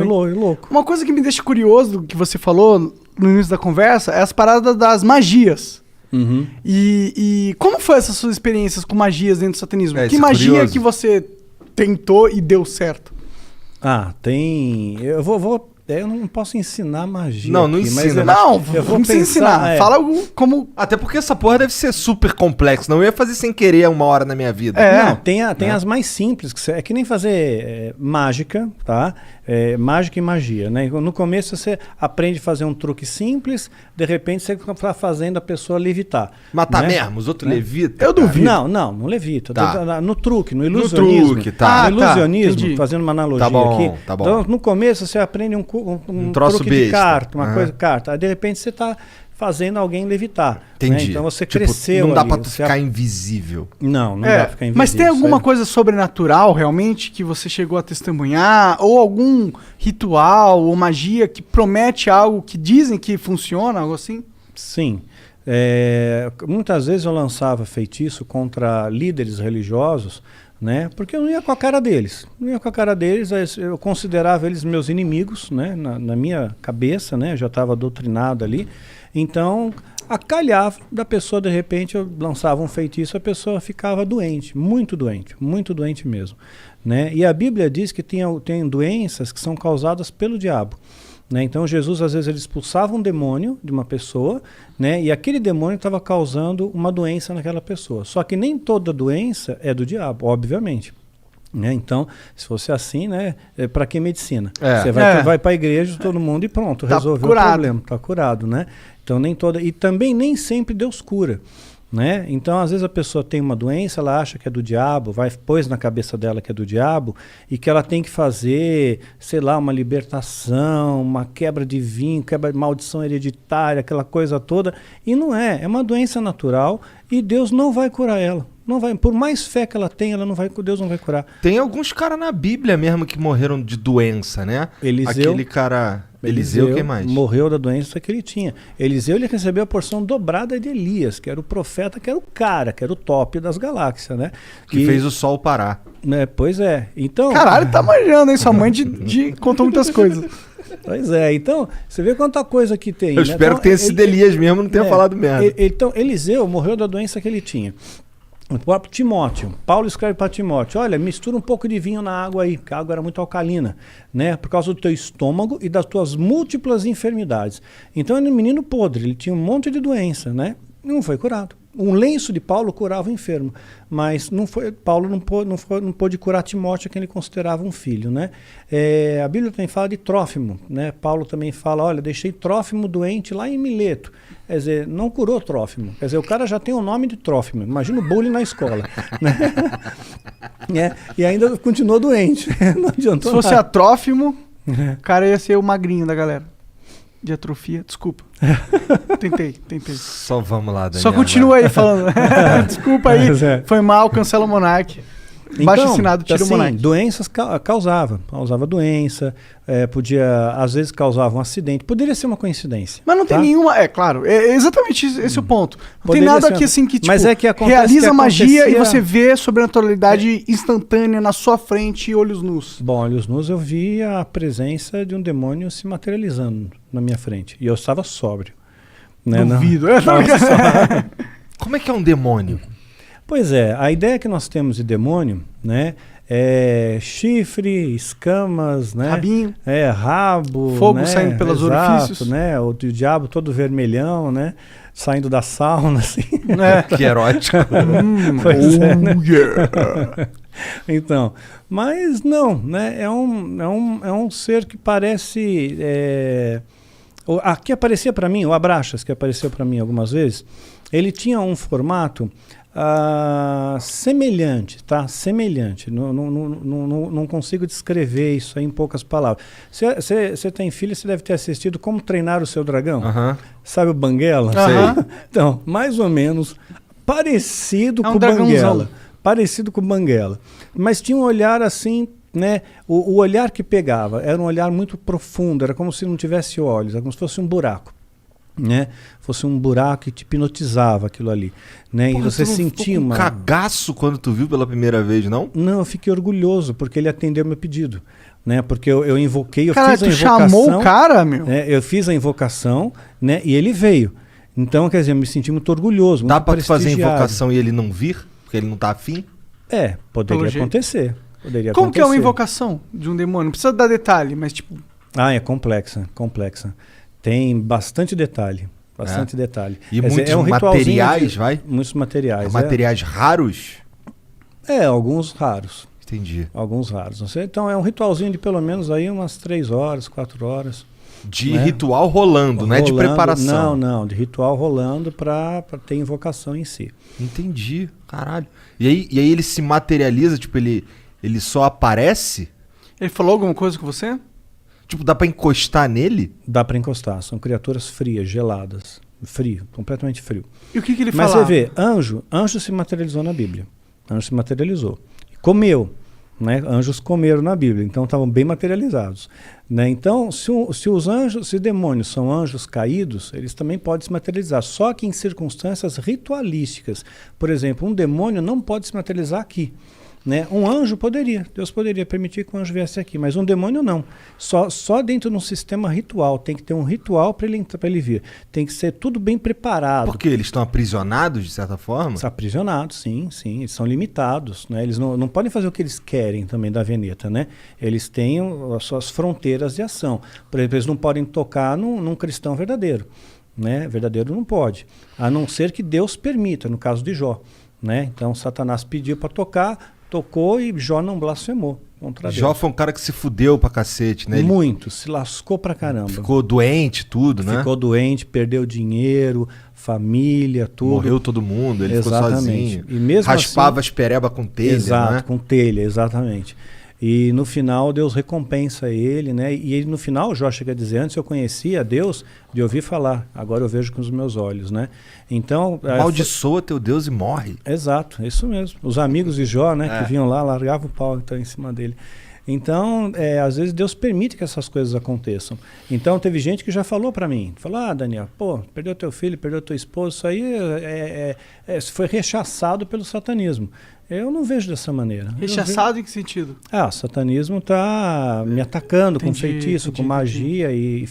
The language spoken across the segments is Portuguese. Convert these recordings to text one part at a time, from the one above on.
também. louco. Uma coisa que me deixa curioso, que você falou no início da conversa, é as paradas das magias. Uhum. E como foi essas suas experiências com magias dentro do satanismo? Que isso é magia curioso. que você tentou e deu certo? Tem... Eu não posso ensinar magia Não, não aqui, mas ensina. Não, eu vou não precisa pensar, ensinar. Fala como... Até porque essa porra deve ser super complexo. Não eu ia fazer sem querer uma hora na minha vida. Não, tem as mais simples, é que nem fazer mágica, tá? Mágica e magia, né? No começo você aprende a fazer um truque simples, de repente você está fazendo a pessoa levitar. Matar né? mesmo, os outros levitam. Eu duvido. Não levita. Tá. No truque, no ilusionismo. truque, tá. No ilusionismo, entendi. fazendo uma analogia Tá bom, aqui. tá bom. Então, no começo você aprende um troço truque de besta. carta, uma Aham. coisa carta. Aí de repente você está fazendo alguém levitar. Entendi. Né? Então você Tipo, cresceu não dá ali, pra tu você ficar invisível. Não dá pra ficar invisível. Mas tem alguma isso aí. coisa sobrenatural realmente que você chegou a testemunhar? Ou algum ritual ou magia que promete algo que dizem que funciona, algo assim? Sim. Muitas vezes eu lançava feitiço contra líderes religiosos, né? Porque eu não ia com a cara deles. Eu considerava eles meus inimigos, né? Na minha cabeça, né? Eu já estava doutrinado ali. Então, acalhava da pessoa, de repente, eu lançava um feitiço, a pessoa ficava doente muito doente mesmo, né? E a Bíblia diz que tem doenças que são causadas pelo diabo. Né? Então Jesus às vezes ele expulsava um demônio de uma pessoa, né? E aquele demônio estava causando uma doença naquela pessoa. Só que nem toda doença é do diabo, obviamente. Né? Então, se fosse assim, né? Para que medicina? Você vai para a igreja, todo mundo e pronto, Tá resolveu curado. o problema, está curado, né? Então e também nem sempre Deus cura. Né? Então, às vezes a pessoa tem uma doença, ela acha que é do diabo, pôs na cabeça dela que é do diabo e que ela tem que fazer, sei lá, uma libertação, uma quebra de vinho, quebra de maldição hereditária, aquela coisa toda. E não é uma doença natural e Deus não vai curar ela. Não vai, por mais fé que ela tenha, Deus não vai curar. Tem alguns caras na Bíblia mesmo que morreram de doença, né? Eliseu. Aquele cara... Eliseu, quem mais? Morreu da doença que ele tinha. Eliseu ele recebeu a porção dobrada de Elias, que era o profeta, que era o cara, que era o top das galáxias, né? Que fez o sol parar. Né, pois é. Então, Caralho, tá manjando, hein? Sua mãe contou muitas coisas. Pois é. Então, você vê quanta coisa que tem. Eu né? espero Então, que tenha sido Elias mesmo, não tenha falado merda. Então, Eliseu morreu da doença que ele tinha. O próprio Timóteo, Paulo escreve para Timóteo, olha, mistura um pouco de vinho na água aí, porque a água era muito alcalina, né? Por causa do teu estômago e das tuas múltiplas enfermidades. Então ele era um menino podre, ele tinha um monte de doença, né? Não foi curado. Um lenço de Paulo curava o enfermo, mas Paulo não pôde curar Timóteo, que ele considerava um filho, né? A Bíblia também fala de Trófimo, né? Paulo também fala, olha, deixei Trófimo doente lá em Mileto. Quer dizer, não curou Trófimo. Quer dizer, o cara já tem o nome de Trófimo. Imagina o bullying na escola. Né? E ainda continuou doente. Não adiantou Se fosse nada. Trófimo, o cara ia ser o magrinho da galera. De atrofia, desculpa. Tentei. Só vamos lá, Daniel. Só continua aí falando. Desculpa aí, Mas é. foi mal, cancela o Monark. Baixo assinado, tira o Monark. Doenças causava doença, podia, às vezes causava um acidente, poderia ser uma coincidência. Mas não tem tá? nenhuma, claro, é exatamente esse o ponto. Não Poderia tem nada ser aqui uma- assim que, tipo, Mas é que acontece realiza que magia e acontecia- você vê sobrenaturalidade instantânea na sua frente e olhos nus. Bom, olhos nus eu vi a presença de um demônio se materializando na minha frente, e eu estava sóbrio. Né? Duvido. Como é que é um demônio? Pois é, a ideia que nós temos de demônio, né, é chifre, escamas, né, Rabinho. rabo, Fogo né, saindo pelos orifícios. né, o diabo todo vermelhão, né, saindo da sauna, assim. Que erótico. Pois é, né? Yeah. Então, mas não, né, é um ser que parece, que aparecia para mim, o Abraxas, que apareceu para mim algumas vezes, ele tinha um formato semelhante, tá? Semelhante. Não consigo descrever isso aí em poucas palavras. Você tem filho, você deve ter assistido Como Treinar o Seu Dragão. Aham. Sabe o Banguela? Aham. Então, mais ou menos parecido É um com o dragãozão. Banguela. Parecido com o Banguela. Mas tinha um olhar assim, né? O olhar que pegava era um olhar muito profundo, era como se não tivesse olhos, era como se fosse um buraco. Né? Fosse um buraco que te hipnotizava aquilo ali, né? Porra, e você tu não sentia ficou com uma... cagaço quando tu viu pela primeira vez, não? Não, eu fiquei orgulhoso porque ele atendeu meu pedido, né? Porque eu invoquei, Cara, fiz a tu invocação. chamou o cara, meu? Né? Eu fiz a invocação, né? E ele veio. Então, quer dizer, eu me senti muito orgulhoso, Dá muito pra tu fazer a prestigiado. invocação e ele não vir? Porque ele não tá afim? Poderia Pelo jeito. acontecer. Como que é uma invocação de um demônio? Não precisa dar detalhe, mas tipo... É complexa. Tem bastante detalhe. Bastante detalhe. E Quer muitos dizer, ritualzinho materiais, vai? Muitos materiais. Materiais raros? Alguns raros. Entendi. Alguns raros. Então é um ritualzinho de pelo menos aí umas 3 horas, 4 horas. De ritual rolando, não é de preparação. Não, de ritual rolando pra ter invocação em si. Entendi, caralho. E aí ele se materializa, tipo, ele só aparece? Ele falou alguma coisa com você? Tipo, dá pra encostar nele? Dá pra encostar, são criaturas frias, geladas. Frio, completamente frio. E o que ele Mas falava? você vê, anjo se materializou na Bíblia. Anjo se materializou. Comeu. Né? Anjos comeram na Bíblia, então estavam bem materializados. Né? Então, se os anjos, se demônios são anjos caídos, eles também podem se materializar, só que em circunstâncias ritualísticas. Por exemplo, um demônio não pode se materializar aqui. Né? Um anjo poderia, Deus poderia permitir que um anjo viesse aqui, mas um demônio não. Só dentro de um sistema ritual, tem que ter um ritual para ele vir. Tem que ser tudo bem preparado. Porque eles estão aprisionados, de certa forma? São aprisionados, sim, eles são limitados. Né? Eles não podem fazer o que eles querem também da Veneta. Né? Eles têm as suas fronteiras de ação. Por exemplo, eles não podem tocar num cristão verdadeiro. Né? Verdadeiro não pode, a não ser que Deus permita, no caso de Jó. Né? Então Satanás pediu para tocar, tocou e Jó não blasfemou contra Deus. Jó foi um cara que se fudeu pra cacete, né? Muito, se lascou pra caramba. Ficou doente, tudo, né? Ficou doente, perdeu dinheiro, família, tudo. Morreu todo mundo, ele exatamente. ficou sozinho. E mesmo raspava assim, as pereba com telha, exato, né? com telha, exatamente. E no final Deus recompensa ele, né? E ele, no final, Jó chega a dizer, antes eu conhecia Deus de ouvir falar, agora eu vejo com os meus olhos, né? Então... Amaldiçoa teu Deus e morre. Exato, isso mesmo. Os amigos de Jó, né, que vinham lá, largavam o pau então, em cima dele. Então, às vezes Deus permite que essas coisas aconteçam. Então, teve gente que já falou para mim, falou, Daniel, perdeu teu filho, perdeu tua esposa, isso aí foi rechaçado pelo satanismo. Eu não vejo dessa maneira. Rechaçado em que sentido? O satanismo está me atacando com Entendi, feitiço, com magia e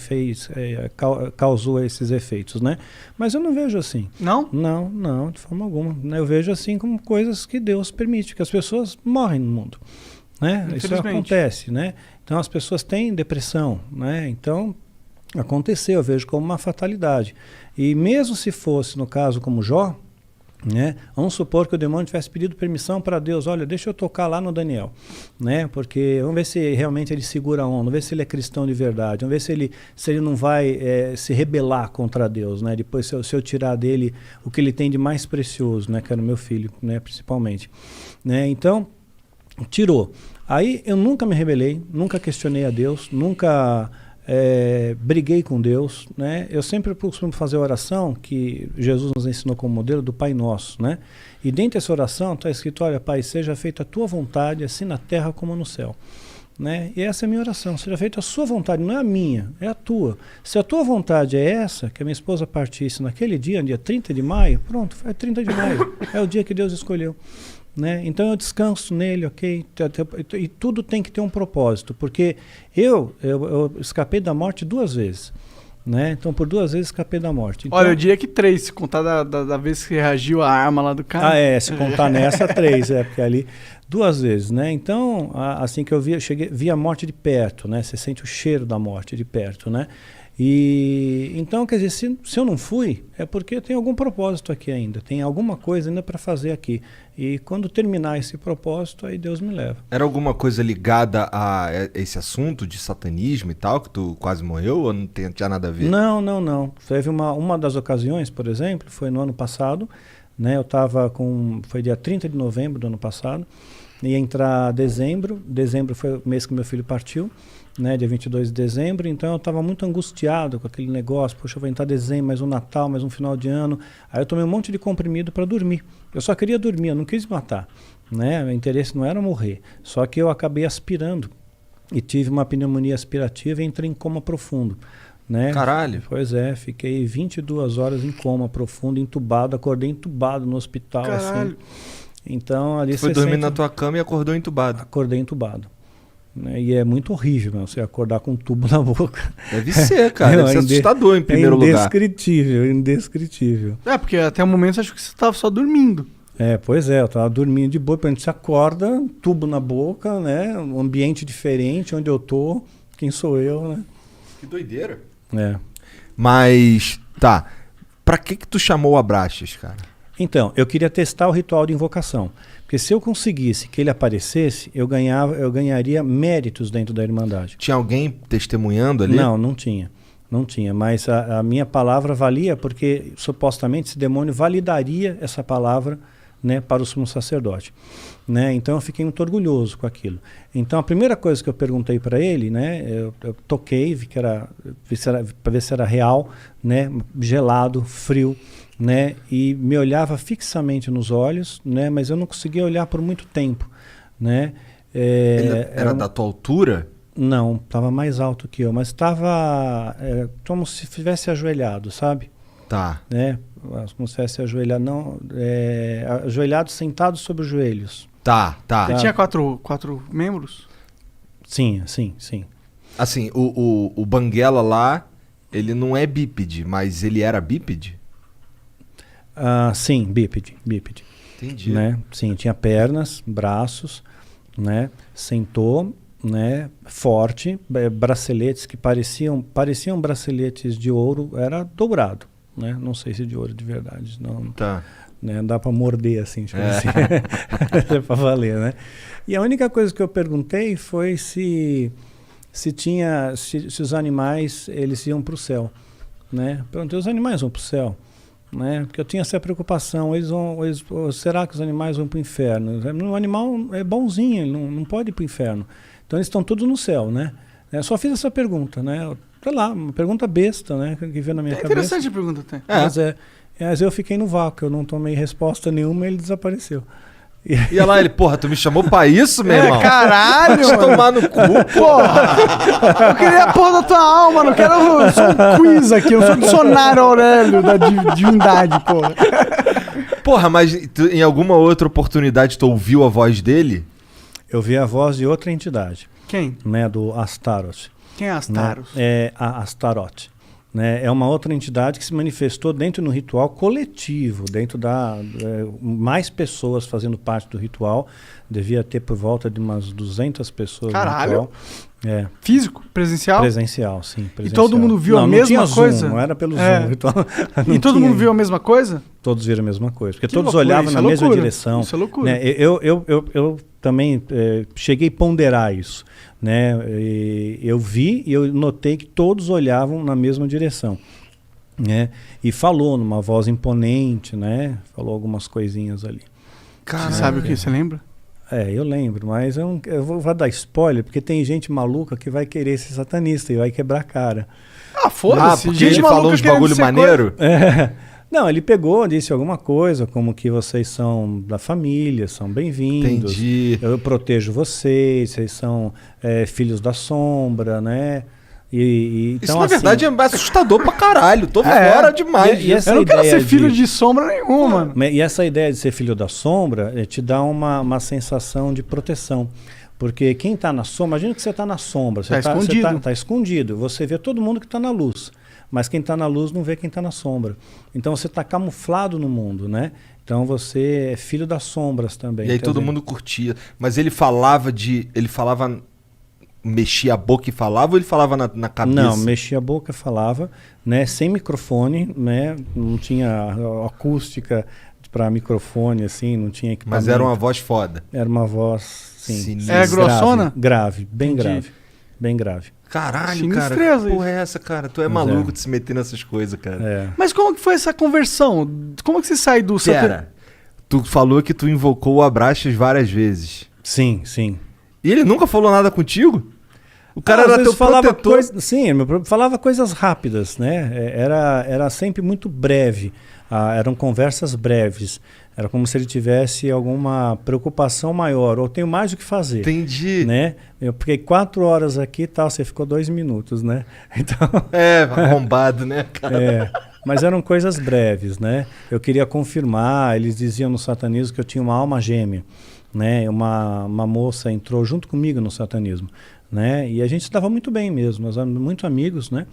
causou esses efeitos, né? Mas eu não vejo assim. Não? Não, de forma alguma. Eu vejo assim como coisas que Deus permite, que as pessoas morrem no mundo. Né? Isso acontece, né? Então as pessoas têm depressão, né? Então aconteceu, eu vejo como uma fatalidade. E mesmo se fosse no caso como Jó, né? Vamos supor que o demônio tivesse pedido permissão para Deus, olha, deixa eu tocar lá no Daniel, né? Porque vamos ver se realmente ele segura a onda, vamos ver se ele é cristão de verdade, vamos ver se ele não vai se rebelar contra Deus, né? Depois se eu tirar dele o que ele tem de mais precioso, né? Que era o meu filho, né? Principalmente, né? Então tirou. Aí eu nunca me rebelei, nunca questionei a Deus, nunca briguei com Deus, né? Eu sempre costumo fazer a oração que Jesus nos ensinou como modelo do Pai Nosso, né? E dentro dessa oração está escrito, olha, Pai, seja feita a tua vontade, assim na terra como no céu. Né? E essa é a minha oração, seja feita a sua vontade, não é a minha, é a tua. Se a tua vontade é essa, que a minha esposa partisse naquele dia 30 de maio, pronto, é 30 de maio, é o dia que Deus escolheu. Né? Então eu descanso nele, ok? E tudo tem que ter um propósito, porque eu escapei da morte 2 vezes. Né? Então por 2 vezes escapei da morte. Então, olha, eu diria que 3, se contar da vez que reagiu a arma lá do cara. Se contar nessa 3, porque ali 2 vezes, né? Então, assim que eu vi a morte de perto, né? Você sente o cheiro da morte de perto, né? E então, quer dizer, se eu não fui, é porque tem algum propósito aqui ainda, tem alguma coisa ainda para fazer aqui. E quando terminar esse propósito, aí Deus me leva. Era alguma coisa ligada a esse assunto de satanismo e tal, que tu quase morreu, ou não tinha nada a ver? Não. Teve uma das ocasiões, por exemplo, foi no ano passado, né? Foi dia 30 de novembro do ano passado, ia entrar dezembro foi o mês que meu filho partiu, né, dia 22 de dezembro, então eu estava muito angustiado com aquele negócio, poxa, vai entrar dezembro, mais um Natal, mais um final de ano, aí eu tomei um monte de comprimido para dormir, eu só queria dormir, eu não quis matar, né, meu interesse não era morrer, só que eu acabei aspirando e tive uma pneumonia aspirativa e entrei em coma profundo. Né? Caralho. Pois fiquei 22 horas em coma profundo, entubado, acordei entubado no hospital. Caralho. Assim. Então ali você foi dormir na tua cama e acordou entubado. Acordei entubado. né? E é muito horrível, né? Você acordar com um tubo na boca. Deve ser, cara. Deve ser assustador em primeiro lugar. Indescritível, indescritível. Porque até o momento eu acho que você tava só dormindo. Pois é, eu tava dormindo de boa, quando você acorda, um tubo na boca, né? Um ambiente diferente, onde eu tô, quem sou eu, né? Que doideira. É. Mas, tá. Pra que tu chamou o Abraxas, cara? Então, eu queria testar o ritual de invocação. Porque se eu conseguisse que ele aparecesse, eu ganharia méritos dentro da Irmandade. Tinha alguém testemunhando ali? Não, não tinha. Não tinha, mas a minha palavra valia porque supostamente esse demônio validaria essa palavra, né, para o sumo sacerdote, né? Então eu fiquei muito orgulhoso com aquilo. Então a primeira coisa que eu perguntei para ele, né, eu toquei, vi para ver se era real, né, gelado, frio, né, e me olhava fixamente nos olhos, né, mas eu não conseguia olhar por muito tempo, né? Ele era da tua altura? Não, estava mais alto que eu, mas estava como se estivesse ajoelhado, sabe? Tá. Né? Como se estivesse ajoelhado, não, ajoelhado, sentado sobre os joelhos. Tá. Ele tinha quatro membros? Sim. Assim, o Banguela lá, ele não é bípede, mas ele era bípede? Sim, bípede. Entendi. Né? Sim, tinha pernas, braços, né? Sentou, né? Forte, braceletes que pareciam braceletes de ouro, era dourado, né? Não sei se de ouro de verdade, não. Tá. Né? Dá para morder assim, tipo assim. É para valer, né? E a única coisa que eu perguntei foi se os animais eles iam para o céu, né? Perguntei, os animais vão para o céu, né? Porque eu tinha essa preocupação, será que os animais vão para o inferno? O animal é bonzinho, ele não pode ir para o inferno. Então eles estão todos no céu, né? Eu só fiz essa pergunta, né? Sei lá, uma pergunta besta, né? Que veio na minha cabeça. Interessante a pergunta até. Mas eu fiquei no vácuo, eu não tomei resposta nenhuma e ele desapareceu. E olha lá, ele, porra, tu me chamou pra isso, meu irmão? Caralho! Vai te tomar no cu, porra! Eu queria a porra da tua alma, não quero só um quiz aqui, eu sou o dicionário Aurélio da divindade, porra. Porra, mas em alguma outra oportunidade tu ouviu a voz dele? Eu vi a voz de outra entidade. Quem? Né, do Astaroth. Quem é Astaroth? Né? É a Astaroth. Né? É uma outra entidade que se manifestou dentro do ritual coletivo, dentro mais pessoas fazendo parte do ritual. Devia ter por volta de umas 200 pessoas. Caralho! No ritual. Físico? Presencial? Presencial, sim. Presencial. E todo mundo viu a mesma coisa? Zoom, não era pelo Zoom. Ritual, e todo mundo viu a mesma coisa? Todos viram a mesma coisa. Porque que todos loucura, olhavam na mesma direção. Isso é loucura. Né? Eu também cheguei a ponderar isso. Né? Eu vi e eu notei que todos olhavam na mesma direção. Né? E falou numa voz imponente, né? Falou algumas coisinhas ali. Cara, você sabe o que? Você lembra? Eu lembro, mas eu vou dar spoiler, porque tem gente maluca que vai querer ser satanista e vai quebrar a cara. Foda-se. Porque ele falou uns bagulho maneiro? Não, ele pegou, disse alguma coisa, como que vocês são da família, são bem-vindos. Entendi. Eu protejo vocês são filhos da sombra, né? Isso, então, na verdade, é assustador pra caralho. Tô fora demais. Eu não quero ser filho de sombra nenhuma, mano. E essa ideia de ser filho da sombra te dá uma sensação de proteção. Porque quem tá na sombra, imagina que você tá na sombra. Você escondido. Tá escondido. Você vê todo mundo que tá na luz. Mas quem está na luz não vê quem está na sombra. Então você está camuflado no mundo, né? Então você é filho das sombras também. E aí todo mundo curtia. Mas ele falava mexia a boca e falava, ou ele falava na cabeça? Não, mexia a boca e falava, né? Sem microfone, né? Não tinha acústica para microfone, assim, não tinha equipamento. Mas era uma voz foda. Era uma voz, sim. É grossona? Grave, bem grave. Bem grave. Caralho, cara, que porra é essa, cara? Tu é maluco de se meter nessas coisas, cara. Mas como que foi essa conversão? Como que você sai do... Pera, tu falou que tu invocou o Abraxas várias vezes. Sim. E ele nunca falou nada contigo? O cara era teu protetor. Falava coisas rápidas, né? Era sempre muito breve. Eram conversas breves. Era como se ele tivesse alguma preocupação maior. Ou tenho mais o que fazer. Entendi. Né? Eu fiquei 4 horas aqui e tal, você ficou 2 minutos, né? Então, arrombado, né, cara? Mas eram coisas breves, né? Eu queria confirmar, eles diziam no satanismo que eu tinha uma alma gêmea. né? Uma moça entrou junto comigo no satanismo, né? E a gente se dava muito bem mesmo, nós éramos muito amigos, né?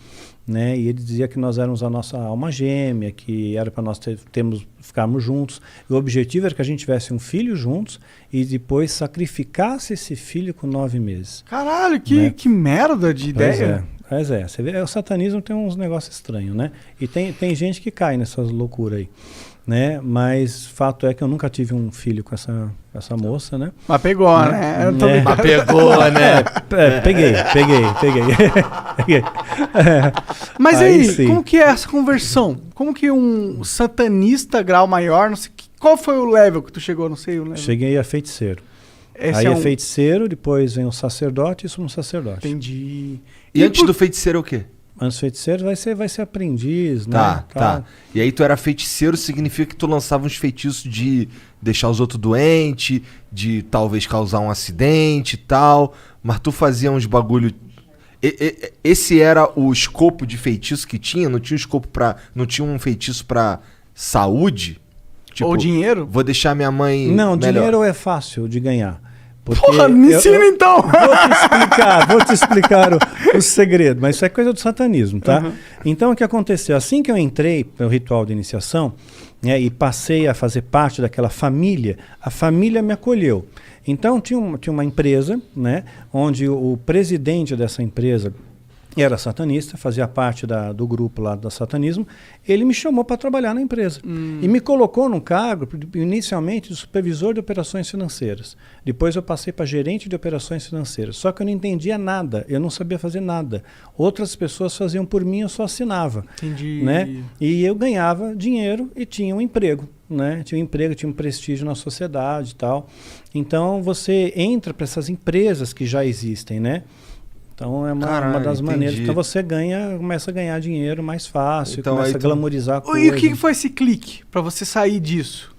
E ele dizia que nós éramos a nossa alma gêmea, que era para nós ficarmos juntos. E o objetivo era que a gente tivesse um filho juntos e depois sacrificasse esse filho com 9 meses. Caralho, Né? que merda de ideia. Pois é, você vê, o satanismo tem uns negócios estranhos, né? E tem gente que cai nessas loucuras aí, né? Mas fato é que eu nunca tive um filho com essa moça, né? Mas pegou, né? Eu tô É. brincando. Pegou, né? Peguei. Peguei. Mas Aí aí, sim. como que é essa conversão? Como que um satanista grau maior, não sei, qual foi o level que tu chegou, não sei o level. Cheguei a feiticeiro. Esse Aí é é um... feiticeiro, depois vem o sacerdote e sumo sacerdote. Entendi. E antes do feiticeiro é o quê? Antes feiticeiro vai ser aprendiz, Tá, né? tá. E aí tu era feiticeiro, significa que tu lançava uns feitiços de deixar os outros doentes, de talvez causar um acidente e tal, mas tu fazia uns bagulho... Esse era o escopo de feitiço que tinha? Não tinha escopo pra... Não tinha um feitiço pra saúde? Tipo, Ou dinheiro? vou deixar minha mãe Não, melhor. dinheiro é fácil de ganhar. Porque Porra, me ensina então! Vou te explicar o segredo, mas isso é coisa do satanismo, tá? Uhum. Então o que aconteceu? Assim que eu entrei no ritual de iniciação, né, e passei a fazer parte daquela família, a família me acolheu. Então tinha uma empresa, né, onde o presidente dessa empresa era satanista, fazia parte do grupo lá do satanismo. Ele me chamou para trabalhar na empresa e me colocou num cargo, inicialmente, de supervisor de operações financeiras. Depois eu passei para gerente de operações financeiras. Só que eu não entendia nada, eu não sabia fazer nada. Outras pessoas faziam por mim, eu só assinava. Entendi. Né? E eu ganhava dinheiro e tinha um emprego. Né? Tinha um emprego, tinha um prestígio na sociedade e tal. Então você entra para essas empresas que já existem, né? Então é uma das maneiras. Então você começa a ganhar dinheiro mais fácil, Então, começa aí a glamorizar a coisa. E o que foi esse clique pra você sair disso?